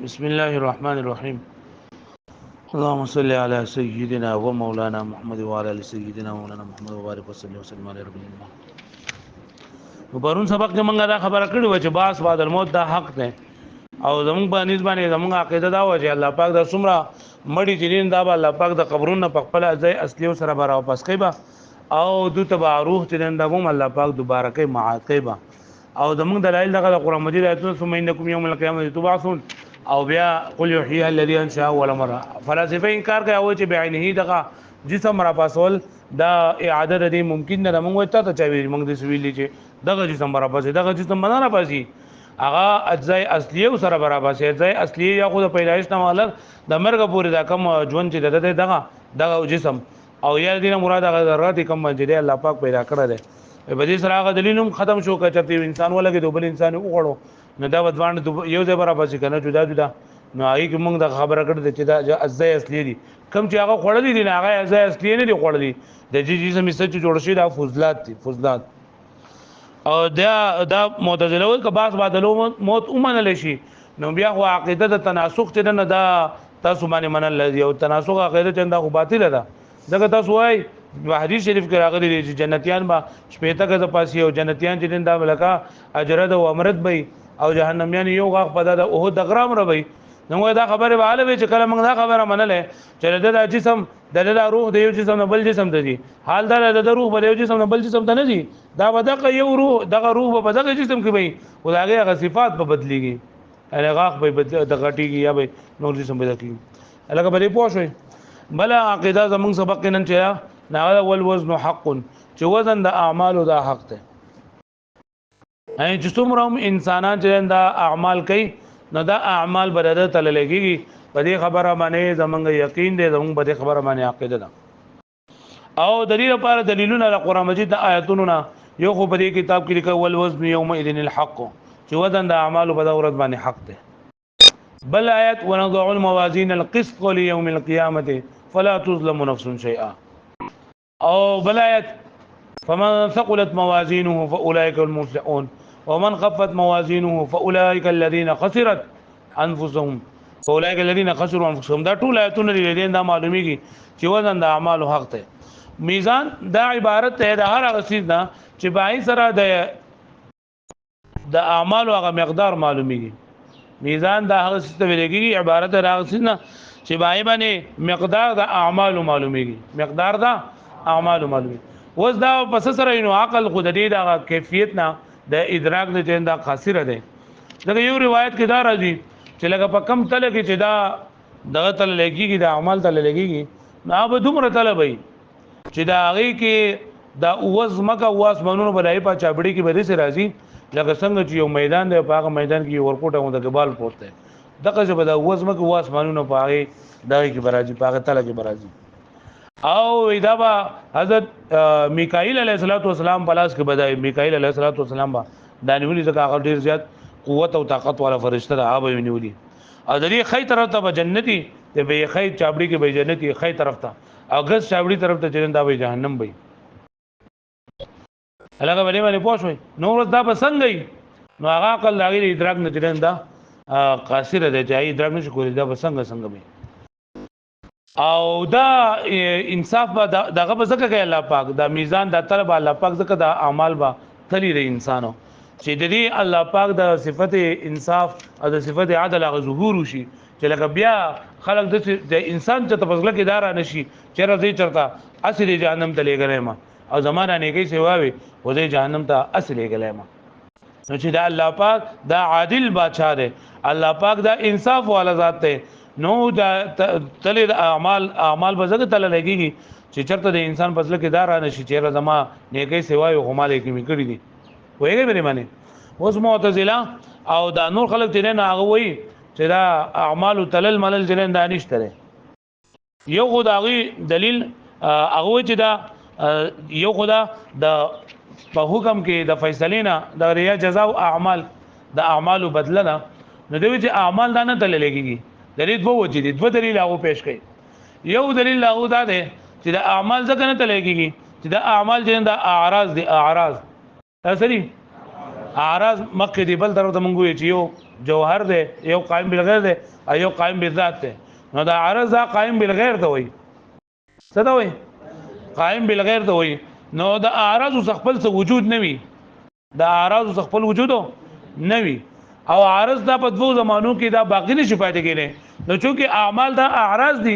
بسم الله الرحمن الرحيم. اللهم صل على سيدنا ومولانا محمد وعلى ال سيدنا مولانا محمد وبارك وسلم على رب العالمين. وبرون سبق کې موږ دا خبره کړې و چې باس بعد الموت دا حق ده او زموږ باندې زموږ عقیده دا و چې الله پاک دا څومره مړي جنین دا به الله پاک د قبرونو په خپل ځای اصلي سره به راواپس کوي او دو تبع روح جنین دا هم الله پاک دوباره کوي معاد کوي او زموږ دلایل دغه قرآن مجید آیتونه ثم انکم یوم القیامه تبعثون او بیا قل یحییها الذی انشأ اول مره. فلسفه انکار کوي او چې بعینه دغه جسم را پاسول دا اعاده دې ممکن نه موږ ته چا ویل موږ دې سویلې چې دغه جسم را پاسي دغه جسم باندې را پاسي هغه اجزای اصلي او سره برابر شي اجزای اصلي یا خو د پیدایش نه مالک د مرګ پورې دا کم ژوند چې دغه جسم او یا دې مراد هغه ذرات کم چې الله پاک پیدا کړل دي په دې سره هغه دلیلوم ختم شو کچته انسان ولګي دوبل انسان وګړو نو دا ودوان یو ځای برابر شي کنه جدا جدا نو هغه کوم د خبره کړې چې دا اجزای اصلي دي کم چې هغه خوړلې دي هغه اجزای اصلي نه دي خوړلې د جسم څخه جوړ شي دا فضلات او دا معتزله ول کباس بعدلو موت ومنل شي نو بیا خو عقیده د تناسخ چې نه دا تاسو باندې منل او تناسخ عقیده چې دا خو باطل ده دغه تاسو وای په حدیث شریف کې راغلي دي چې جنتیان با شپېته کزه پاسي او جنتیان چې دا ملکا اجرد او امرت به او جهنميان یو غاغ په د اوه د غرام ربي نو دا خبره به عالم چې کله موږ دا خبره منله چې د جسم د روح د یو جسم نه بل جسم ته دي حال دا د روح بل یو جسم نه بل جسم ته نه دي دا بدغه یو روح دغه روح په دغه جسم کې وي او دغه صفات په بدليږي الغاغ به د غټيږي یا به نور جسم بدليږي الګ به پوښوي بل عقیده زموږ سبق کې نن چې دا ول وزن حق چې وزن د اعمالو دا حق ده چې څومره انسانان چې دا اعمال کوي نو دا اعمال برده تل لګي په دې خبره باندې زمونږ یقین دی زمونږ په دې خبره باندې عقیده ده او دلیل لپاره دلیلونه د قرآن مجید د آیاتونو نه یو خو په دې کتاب کې لیکل ول وزن یومئذ الحق چې وزن د اعمالو په ورځ باندې حق ده بل آیت ونضع الموازین القسط ليوم القيامه فلا تظلم نفس شيئا او بل آیت فمن ثقلت موازینه فاولئک المفلحون ومن خفت موازینه فاولئک الذين خسرت انفسهم دا ټول آیتونه لري دا معلومیږي چې وزن د اعمالو حق ته میزان دا عبارت ته د هر هغه چیز نه چې بای سره د اعمالو هغه مقدار معلومیږي میزان دا هغه څه ته ویلېږي عبارت هغه چیز نه چې بای باندې مقدار د اعمالو معلومیږي وز دا پس سره نو عقل خود دې دا کیفیت نه د ادراک د جندا خاصره ده دغه یو روایت کې دا راځي چې لکه په کم تل کې چې دا دغه تل لګيږي د اعمال تل لګيږي نه به دومره طلبي چې دا هغه کې دا اوس مکه واس منونو بلای په چابړي کې به سي راځي لکه څنګه چې یو میدان دی په هغه میدان کې ورکوټه مو د ګبال پورته دغه چې به دا اوس مکه واس منونو په هغه دغه کې برازي په هغه تل کې برازي او دا با حضرت میکائیل علیہ الصلوۃ والسلام پلاس کې بدای میکائیل علیہ الصلوۃ والسلام با دانیولی ځکه هغه ډیر زیات قوت او طاقت والا فرشتہ ده هغه ونیولی او د دې خی طرف ته جنتی ته به خی چابړي کې به جنتی خی طرف ته او ګس چابړي طرف ته جنت به جهنم به هغه باندې پوښوي نو ورځ دا بسنګي نو هغه عقل لاګي ادراک نه جنن دا قاصره ده چې ادراک نشي کولی دا بسنګ به او دا انصاف به دغه به زکه کوي الله پاک دا میزان د طلب الله پاک زکه دا اعمال با تلی د انسانو چې د دې الله پاک د صفت انصاف او د صفت عدل غ ظهور شي چې لکه بیا خلق د انسان چې تفضل کې دارا نشي چې راځي چرته اصلي جهنم ته لګره ما او زمانہ نه کوي سیواوي وځي جهنم ته اصلي لګره ما نو چې دا الله پاک دا عادل بادشاہ دی الله پاک دا انصاف والا ذات دی نو دا تل اعمال بزګ تل لګيږي چې چرته د انسان پسله کې دار نه شي چې زما نیکي سیوای او هماله کې میکړي دي وایي به معنی اوس معتزله او دا نور خلک چې نه هغه وایي چې دا اعمال تلل ملل جنن دانش تره یو خدای دلیل هغه چې دا یو خدا د په حکم کې د فیصلینا د ریا جزاء او اعمال د اعمالو بدلنه نو دوی چې اعمال دا نه تل لګيږي دلیل دوه وجې دي دوه دلیل هغه پیش کړي یو دلیل هغه دا ده چې د اعمال ځکه نه تلګيږي چې د اعمال جن د اعراض دي اعراض تاسو اعراض مکه دی بل طرف ته مونږ وی چې یو جوهر دی یو قائم بالغیر دی او یو قائم بالذات دی نو دا عرض دا قائم بالغیر ته وایي څه ته وایي قائم بالغیر ته وایي نو د اعراض خپل څه وجود نه وي د اعراض خپل وجود نه وي او عارض دا په دوه زمانو کې دا باقی نشي پاتې کېږي نو چونکه اعمال دا اعراض دي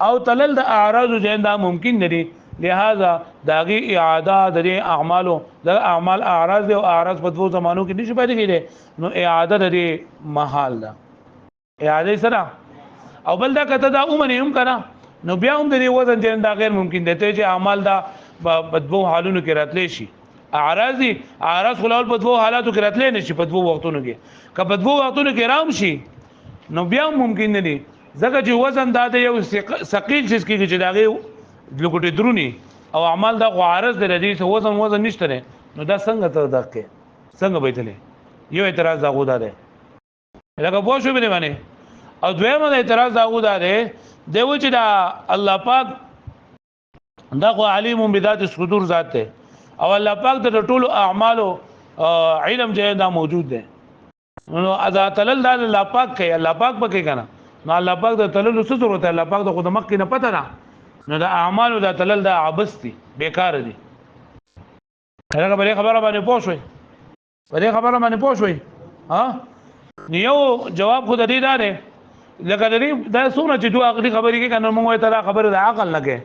او تلل د اعراض جن دا ممکن نه دي لہذا داغي اعاده د اعمالو د اعمال اعراض دي او اعراض په دوه زمانو کې نشي پاتې کېږي نو اعاده د محال ده اعاده سره او بل دا کته دا اومنه هم کنه نو بیا هم د وزن جن دا غیر ممکن دي ته چې اعمال دا په دوه حالونو کې راتلی شي اعراضي اعراض خلال په دوه حالاتو کې راتلی نشي په دوه وختونو کې که په دوه وختونو کې رام شي نو بیا ممکن نه دي ځکه چې وزن دا د یو ثقيل چیز کې چې داغه لګوټې درونی او اعمال دا عارض د ردی څه وزن نشته نو دا څنګه ته دقه څنګه بیتلې یو اعتراض دا غوډه ده لکه پوه شو به باندې او دویمه اعتراض دا غوډه ده دیو چې دا الله پاک دا خو علیم بذات الصدور ذات ده او الله پاک د ټولو اعمالو علم جه دا موجود ده نو اذا تلل دا الله پاک کوي الله پاک پکې کنه نو الله پاک د تلل څه ضرورت الله پاک د خود مکه نه پته نه نو د اعمالو د تلل دا عبث دي بیکار دي هغه خبره باندې پوښوي په خبره باندې پوښوي ها یو جواب خو د دې دا ده لکه دا سونه چې دوه عقلي خبرې کې کنه موږ ته خبره د عقل نه کې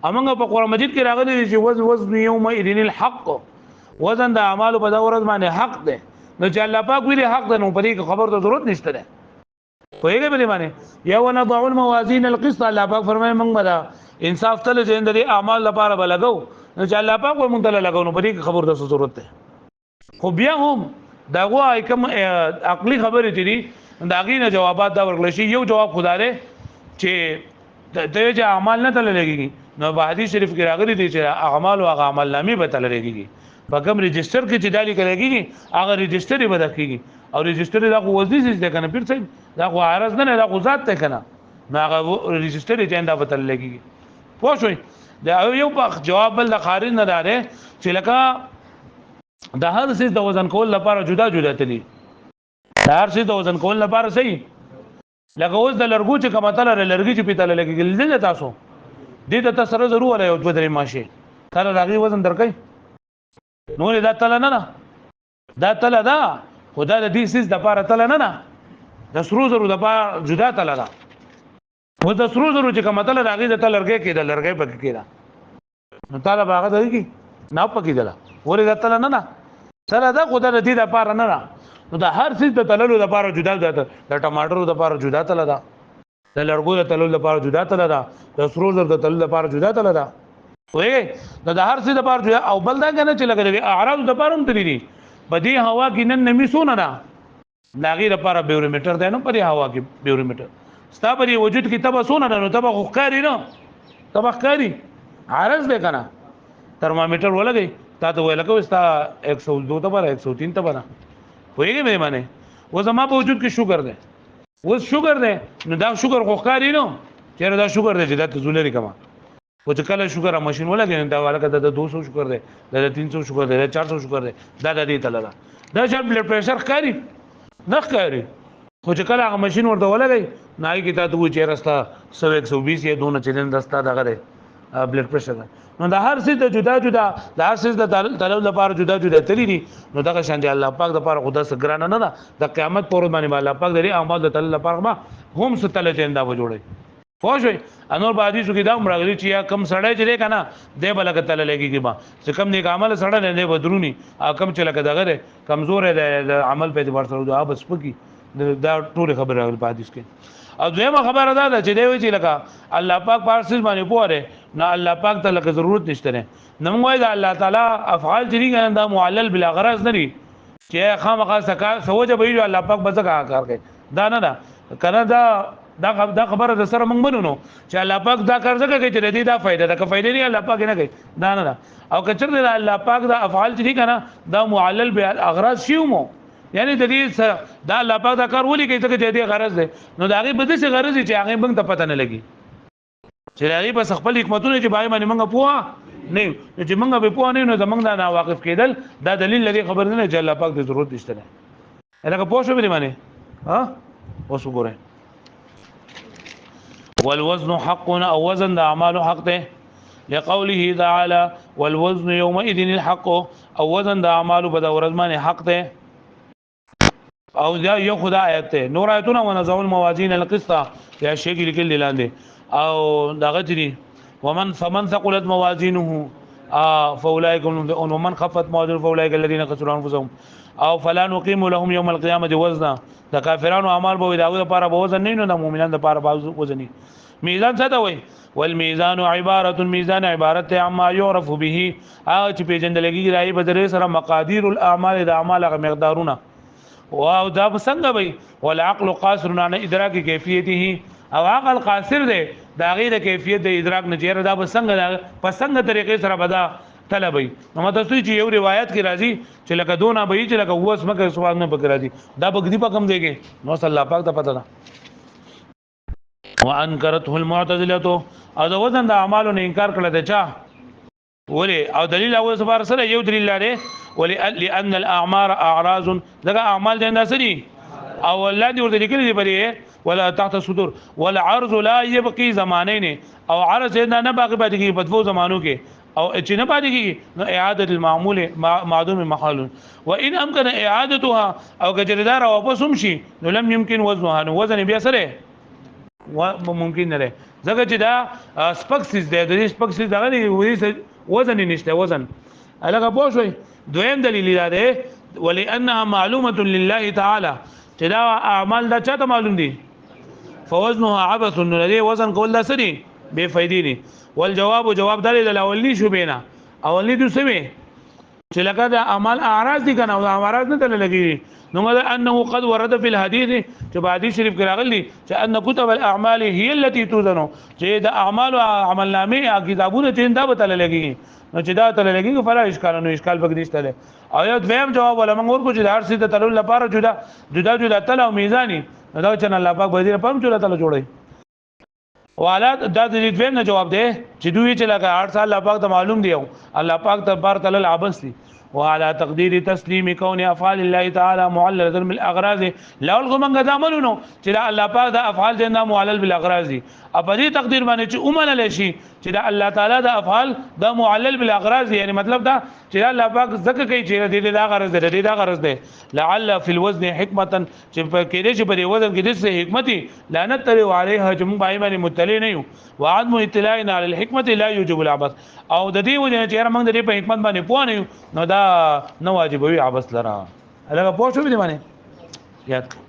امنګ په قرآن مجید کې راغلي چې وزن یوم اذن الحق وزن د اعمال په دا ورځ باندې حق ده نو چې الله پاک ویلي حق ده نو په دې خبر ته ضرورت نشته ده پوهیږئ په دې باندې یو نضع الموازین القسط الله پاک فرمایي موږ بدا انصاف تل چې د اعمال لپاره بلګو نو چې الله پاک موږ ته لګو نو په دې خبر ته ضرورت ده خو بیا هم دا غوا کوم عقلي خبرې دي دا غي نه جوابات دا ورکړل شي یو جواب خدای دی چې د دې اعمال نه تل لګيږي نو په حدیث شریف کې راغلي دي چې اعمال او عمل نامې به تل لګيږي په کوم ريجستر کې چې دالي کېږي هغه ريجستر به دکېږي او ريجستر دا خو وزني څه ده کنه پیر صاحب دا خو عارض نه دا خو ذات ته کنه نو هغه ريجستر چې انده به تل لګيږي پوه شئ دا یو په جواب بل خارج نه داره چې لکه د هر څه د وزن کول لپاره جدا جدا تلي د هر څه د وزن کول لپاره صحیح لکه اوس د لرګو چې کومه تل لرګي چې پیتل لګي دل تاسو دې ته سره ضرور ولا یو دوه درې ماشه تر راغي وزن درکې نو دا تل نه دا تل دا خدا د دې سیس د لپاره تل نه د سرو زرو د لپاره جدا تل دا و د سرو زرو چې کومه تل راغي د تل لرګي کې د لرګي پکې کېدا نو تعالی باغ درکې نه پکې دلا ورې د تل نه تل دا خدا د دې لپاره نه نو دا هر څه د تللو لپاره جدا ده د ټماټرو لپاره جدا تل ده د لرګو د تللو لپاره جدا تل ده د سرو زر د تللو لپاره جدا تل ده وایي دا هر څه لپاره جدا او بل دا کنه چې لګي اعراض لپاره هم تللی په دې هوا کې نن نمی سونه نه لاغي لپاره بیورومیټر ده نو په دې هوا کې بیورومیټر ستا په وجود کې تبه سونه نه نو تبه خوکاری نه تبه ښکاری عارض ده کنه ترمامیټر ولګي تا ته ویل کوي ستا 102 ته 103 ته نه وایي مې معنی و زما په وجود کې شوګر ده و شوګر ده نو دا شوګر خوخاري نو چیرې دا شوګر ده چې دا تزولري کما و چې کله شوګر ماشين ولګي دا ولکه د 200 شوګر ده د 300 شوګر ده د 400 شوګر ده دا د دې تل دا چې بلډ پريشر ښکاری نه ښکاری خو چې کله هغه ماشين ورته ولګي نه کی ته و چې راستا 120 یا 2 چیلن راستا دغه بلډ پريشر نو دا هر څه د جدا جدا د هر څه د طلب لپاره جدا جدا تللی دي نو دغه شان دي الله پاک د لپاره خدا سره ګرانه نه ده د قیامت پر ورځ باندې الله پاک د اعمال د طلب لپاره ما هم ستل چنده و جوړي خوښوي انور په حدیثو کې دا مرغلي چې یا کم سړی چې کنه دی بلګ تل لګيږي ما چې کم نیک عمل سړی نه دی بدرونی او کم چې لکه دغه کمزور دی د عمل په اعتبار سره دا بس پکی دا ټول خبره راغلی په حدیث کې او دویمه خبره ده چې دی وی چې لکه الله پاک پارسل باندې پوره نه الله پاک ته لکه ضرورت نشته نه نو وای دا الله تعالی افعال چې نه دا معلل بلا غرض نه دي چې خامخا سکا سوجه به الله پاک بزګه کار کوي دا نه ده کنه دا خبره د سره موږ بنو چې الله پاک دا کار ځکه کوي چې دې دا فائدہ ده که فائدې نه الله پاک نه کوي دا نه ده او کچر د الله پاک دا افعال چې کنه دا معلل بلا غرض شیومو یعنی د دې دا الله پاک دا کار ولي کوي چې دې غرض ده نو دا غي بده څه غرض چې هغه موږ ته پته نه لګي چې هغه بس خپل حکمتونه چې بای باندې موږ پوها نه چې موږ به پوها نه نو زمونږ دا واقف کېدل دا دلیل لري خبر نه چې الله پاک د ضرورت نشته نه لکه پوه شو به معنی ها اوس وګورئ والوزن حق او وزن د اعمال حق ده لقوله تعالى والوزن يومئذ الحق او وزن د اعمال بد ورزمانه حق ده او دا یو خدا آیت ده نور آیتونه ونزول الموازین القسط یا شی کې لیکل لاندې او دغه دي فمن ثقلت موازینه فاولئک هم المفلحون ومن خفت موازینه فاولئک الذين خسروا انفسهم او فلا نقيم لهم يوم القيامه وزنا د کافرانو اعمال به داوود لپاره به وزن نه د مؤمنانو لپاره به وزن میزان څه ته وایي والميزان عباره ميزان عبارت عما يعرف به او چې پیژندلګي راي بدرې سره مقادير الاعمال د اعمال غ مقدارونه او دا څنګه وي والعقل قاصر عن ادراک کیفیته او عقل قاصر دی دا غیر کیفیت د ادراک نه چیرې دا پسنګ طریقې سره بدا طلبي نو مته چې یو روایت کې راځي چې لکه دونه به چې لکه وس مکه سوال نه پکې راځي دا بګدی په کم دیږي نو صلی الله پاک ته پته ده وانکرته المعتزله او دا وزن د اعمالو نه انکار کړل دی چا ولی او دلیل اول سفار سره یو دلیل لري ولی لان الاعمار اعراض دغه اعمال د انداسري او الله دې ورته لیکلي دی بری ولا تحت الصدور والعرض لا يبقي زمانين او عرض نه باقي پاتې کیږي په دوه زمانو کې او چې نه پاتې کیږي نو اعاده المعمول معدوم محال وان امكن اعادتها او کجردار واپس هم شي نو لم يمكن وزنها نو وزن بیا سره ممکن نه ده ځکه چې دا سپکسیس دی د سپکسیس دغه وزن نشته وزن الګه پوښوي دویم دلیل دی ولانها معلومه لله تعالی چې دا اعمال دا چاته معلوم دي فوزنها عبث نو لري وزن کول دا سړي بے فائدې دي والجواب جواب دلی د اولنی شو بینا اولنی د سمې چې لکه د اعمال اعراض دي کنه او اعراض نه تل لګي نو انه قد ورد في الحديث چې په حدیث شریف کې راغلی چې ان كتب الاعمال هي التي توزن چې د اعمال او عملنامه کتابونه چې دا به تل لګي نو چې دا تل لګي فلا اشکال نو اشکال پکې نشته ده او یو دویم جواب ولا موږ ورکو چې د هر څه ته تل لپاره جدا تل او میزانی دا چې الله پاک به دې په جوړه تل جوړي والات دا د دې دویم نه جواب دی چې دوی چې لکه 8 سال الله پاک ته معلوم دی الله پاک ته بار تعالی عبس دي وعلى تقدير تسليم كون افعال الله تعالى معلله بالاغراض لا الغمن غدامنو چې الله پاک د افعال جنا معلل بالاغراض په دې تقدیر باندې چې اومن لشي چې د الله تعالی د افعال د معلل بالاغراض یعنی مطلب دا چې الله پاک ذکر کوي چې دې دا غرض دې دا غرض دی لعل في الوزن حکمتا چې په کې دې چې په وزن کې دې حکمتي لعنت تري عليها چې موږ باندې مطلع نه یو وعدم اطلاعنا على الحكمه لا يوجب العبث او د دې وجه چې موږ دې په حکمت باندې پوه نه یو نو دا نو واجب وي عبث لرا هغه پوه شو دې باندې یاد